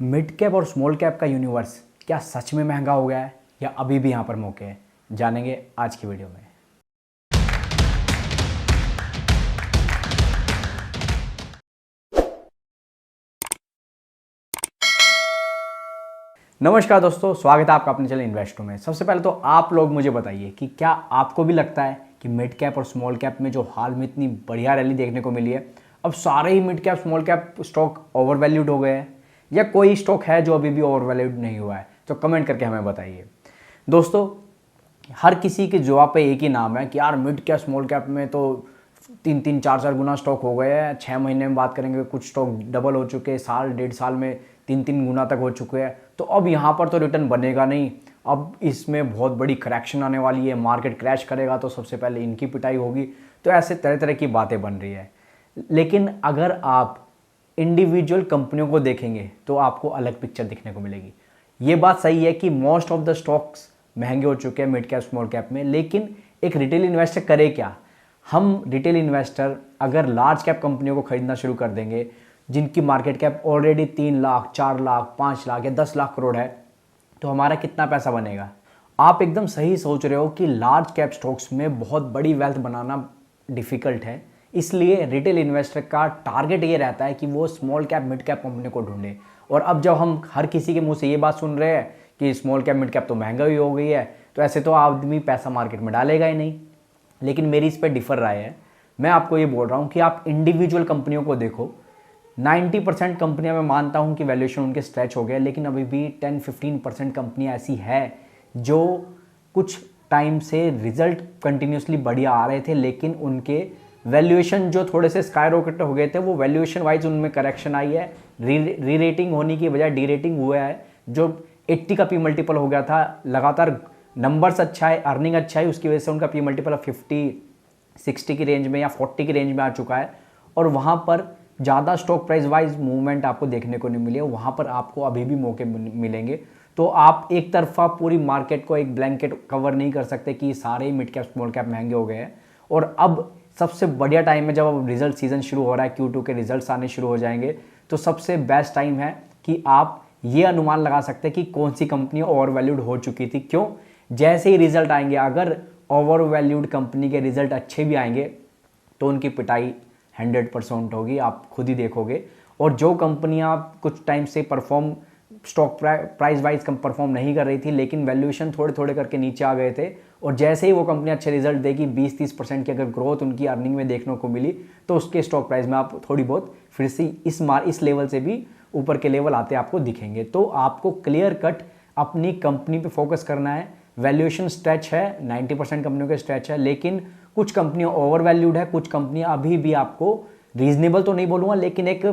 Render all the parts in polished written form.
Mid cap और small cap का universe क्या सच में महंगा हो गया है या अभी भी यहाँ पर मौके हैं, जानेंगे आज की वीडियो में। नमस्कार दोस्तों, स्वागत है आपका अपने चैनल इन्वेस्टो में। सबसे पहले तो आप लोग मुझे बताइए कि क्या आपको भी लगता है कि मिड कैप और स्मॉल कैप में जो हाल में इतनी बढ़िया रैली देखने को मिली है, अब सारे ही mid cap small cap stock overvalued हो गए हैं, या कोई स्टॉक है जो अभी भी ओवर वैल्यूड नहीं हुआ है? तो कमेंट करके हमें बताइए। दोस्तों, हर किसी के जवाब पे एक ही नाम है कि यार मिड कैप स्मॉल कैप में तो 3-4 गुना स्टॉक हो गए हैं। 6 महीने में बात करेंगे, कुछ स्टॉक डबल हो चुके हैं, साल 1.5 साल में 3 गुना तक हो चुके हैं। तो अब यहाँ पर तो रिटर्न बनेगा नहीं, अब इसमें बहुत बड़ी करेक्शन आने वाली है, मार्केट क्रैश करेगा तो सबसे पहले इनकी पिटाई होगी। तो ऐसे तरह तरह की बातें बन रही है। लेकिन अगर आप इंडिविजुअल कंपनियों को देखेंगे तो आपको अलग पिक्चर दिखने को मिलेगी। ये बात सही है कि मोस्ट ऑफ द स्टॉक्स महंगे हो चुके हैं मिड कैप स्मॉल कैप में, लेकिन एक रिटेल इन्वेस्टर करे क्या? हम रिटेल इन्वेस्टर अगर लार्ज कैप कंपनियों को खरीदना शुरू कर देंगे जिनकी market cap already 3 lakh, 4 lakh, 5 lakh या 10 लाख करोड़ है, तो हमारा कितना पैसा बनेगा? आप एकदम सही सोच रहे हो कि लार्ज कैप स्टॉक्स में बहुत बड़ी वेल्थ बनाना डिफिकल्ट है। इसलिए रिटेल इन्वेस्टर का टारगेट ये रहता है कि वो small cap mid cap company को ढूंढे। और अब जब हम हर किसी के मुंह से ये बात सुन रहे हैं कि स्मॉल कैप मिड कैप तो महंगा ही हो गई है, तो ऐसे तो आदमी पैसा मार्केट में डालेगा ही नहीं। लेकिन मेरी इस पर डिफर राय है। मैं आपको ये बोल रहा हूँ कि आप इंडिविजुअल कंपनियों को देखो। 90% कंपनियां मैं मानता हूं कि वैल्यूएशन उनके स्ट्रेच हो गए, लेकिन अभी भी 10-15% कंपनियां ऐसी है जो कुछ टाइम से रिजल्ट कंटिन्यूसली बढ़िया आ रहे थे, लेकिन उनके वैल्यूएशन जो थोड़े से स्काई रॉकेट हो गए थे, वो वैल्यूएशन वाइज उनमें करेक्शन आई है। री रेटिंग होने की बजाय डी रेटिंग हुआ है। जो 80 का पी मल्टीपल हो गया था, लगातार नंबर्स अच्छा है, अर्निंग अच्छा है, उसकी वजह से उनका पी मल्टीपल 50-60 की रेंज में या 40 की रेंज में आ चुका है। और वहाँ पर ज़्यादा स्टॉक प्राइस वाइज मूवमेंट आपको देखने को नहीं मिली है, वहाँ पर आपको अभी भी मौके मिलेंगे। तो आप एक तरफा पूरी मार्केट को एक ब्लैंकेट कवर नहीं कर सकते कि सारे मिड कैप स्मॉल कैप महंगे हो गए हैं। और अब सबसे बढ़िया टाइम है जब अब रिजल्ट सीजन शुरू हो रहा है, Q2 के रिजल्ट्स आने शुरू हो जाएंगे, तो सबसे बेस्ट टाइम है कि आप ये अनुमान लगा सकते हैं कि कौन सी कंपनी ओवर वैल्यूड हो चुकी थी। क्यों? जैसे ही रिजल्ट आएंगे, अगर ओवर वैल्यूड कंपनी के रिजल्ट अच्छे भी आएंगे तो उनकी पिटाई 100% होगी, आप खुद ही देखोगे। और जो कंपनियां कुछ टाइम से परफॉर्म स्टॉक प्राइस वाइज कम परफॉर्म नहीं कर रही थी, लेकिन वैल्यूएशन थोड़े थोड़े करके नीचे आ गए थे, और जैसे ही वो कंपनी अच्छे रिजल्ट देगी, 20-30% की अगर ग्रोथ उनकी अर्निंग में देखने को मिली, तो उसके स्टॉक प्राइस में आप थोड़ी बहुत फिर से इस लेवल से भी ऊपर के लेवल आते आपको दिखेंगे। तो आपको क्लियर कट अपनी कंपनी पे फोकस करना है। वैल्यूएशन स्ट्रेच है, 90% कंपनियों के स्ट्रेच है, लेकिन कुछ कंपनियां ओवर वैल्यूड है, कुछ कंपनियां अभी भी आपको रीजनेबल तो नहीं बोलूँगा, लेकिन एक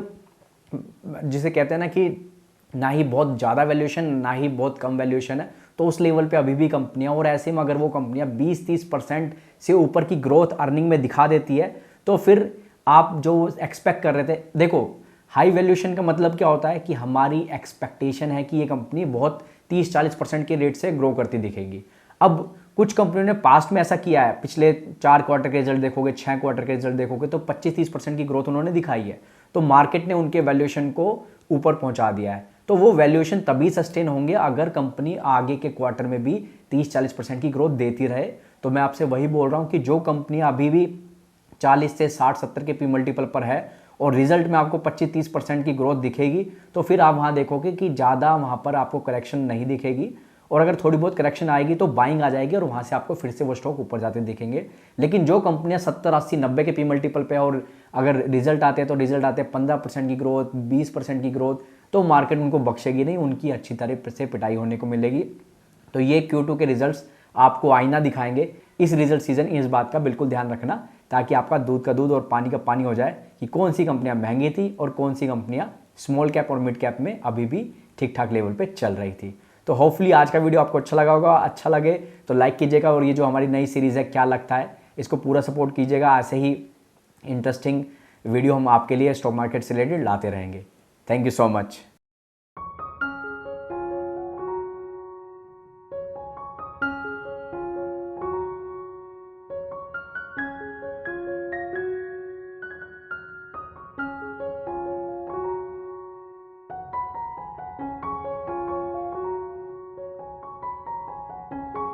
जिसे कहते हैं ना कि ना ही बहुत ज़्यादा वैल्यूएशन ना ही बहुत कम वैल्यूएशन है, तो उस लेवल पे अभी भी कंपनियां। और ऐसे में अगर वो कंपनियां 20-30% से ऊपर की ग्रोथ अर्निंग में दिखा देती है, तो फिर आप जो एक्सपेक्ट कर रहे थे, देखो हाई वैल्यूएशन का मतलब क्या होता है कि हमारी एक्सपेक्टेशन है कि ये कंपनी बहुत 30-40% के रेट से ग्रो करती दिखेगी। अब कुछ कंपनियों ने पास्ट में ऐसा किया है, पिछले 4 क्वार्टर के रिजल्ट देखोगे, 6 क्वार्टर के रिजल्ट देखोगे, तो 25-30% की ग्रोथ उन्होंने दिखाई है। तो मार्केट ने उनके वैल्यूएशन को ऊपर पहुंचा दिया है। तो वो वैल्यूएशन तभी सस्टेन होंगे अगर कंपनी आगे के क्वार्टर में भी 30-40% की ग्रोथ देती रहे। तो मैं आपसे वही बोल रहा हूं कि जो कंपनी अभी भी 40 से 60-70 के पी मल्टीपल पर है और रिजल्ट में आपको 25-30% की ग्रोथ दिखेगी, तो फिर आप वहां देखोगे कि ज़्यादा वहां पर आपको करेक्शन नहीं दिखेगी। और अगर थोड़ी बहुत करेक्शन आएगी तो बाइंग आ जाएगी और वहाँ से आपको फिर से वो स्टॉक ऊपर जाते दिखेंगे। लेकिन जो कंपनियां 70-80-90 के पी मल्टीपल पे, और अगर रिजल्ट आते हैं तो रिजल्ट आते हैं 15% की ग्रोथ, 20% की ग्रोथ, तो मार्केट उनको बख्शेगी नहीं, उनकी अच्छी तरह से पिटाई होने को मिलेगी। तो ये Q2 के रिजल्ट्स आपको आईना दिखाएंगे इस रिजल्ट सीजन। इस बात का बिल्कुल ध्यान रखना, ताकि आपका दूध का दूध और पानी का पानी हो जाए कि कौन सी कंपनियां महंगी थी और कौन सी कंपनियां स्मॉल कैप और मिड कैप में अभी भी ठीक ठाक लेवल पे चल रही थी। तो होपफुली आज का वीडियो आपको अच्छा लगा होगा। अच्छा लगे तो लाइक कीजिएगा, और ये जो हमारी नई सीरीज़ है क्या लगता है, इसको पूरा सपोर्ट कीजिएगा। ऐसे ही इंटरेस्टिंग वीडियो हम आपके लिए स्टॉक मार्केट से रिलेटेड लाते रहेंगे। Thank you so much.